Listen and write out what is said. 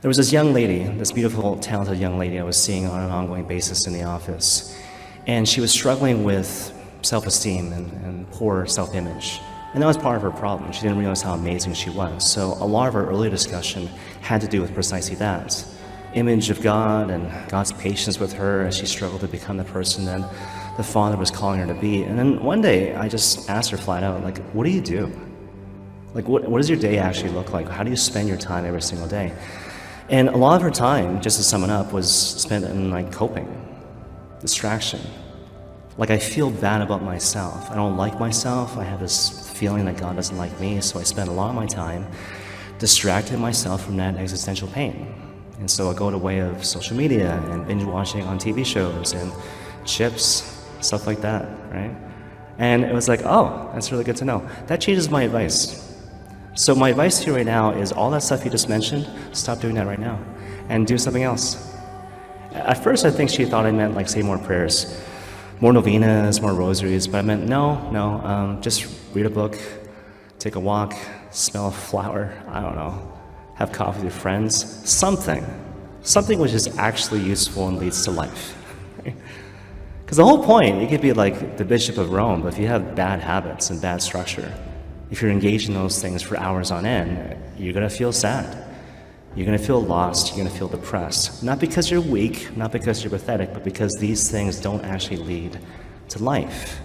There was this young lady, this beautiful, talented young lady I was seeing on an ongoing basis in the office, and she was struggling with self-esteem and poor self-image. And that was part of her problem. She didn't realize how amazing she was. So a lot of our early discussion had to do with precisely that. Image of God and God's patience with her as she struggled to become the person that the Father was calling her to be. And then one day, I just asked her flat out, like, what do you do? Like, what does your day actually look like? How do you spend your time every single day? And a lot of her time, just to sum it up, was spent in like coping, distraction. Like I feel bad about myself. I don't like myself. I have this feeling that God doesn't like me, so I spend a lot of my time distracting myself from that existential pain. And so I go to way of social media and binge watching on TV shows and chips, stuff like that, right? And it was like, oh, that's really good to know. That changes my advice. So my advice to you right now is all that stuff you just mentioned, stop doing that right now and do something else. At first, I think she thought I meant like say more prayers, more novenas, more rosaries, but I meant no, just read a book, take a walk, smell a flower, I don't know, have coffee with your friends, something which is actually useful and leads to life. Because the whole point, you could be like the Bishop of Rome, but if you have bad habits and bad structure, if you're engaged in those things for hours on end, you're going to feel sad. You're going to feel lost. You're going to feel depressed. Not because you're weak, not because you're pathetic, but because these things don't actually lead to life.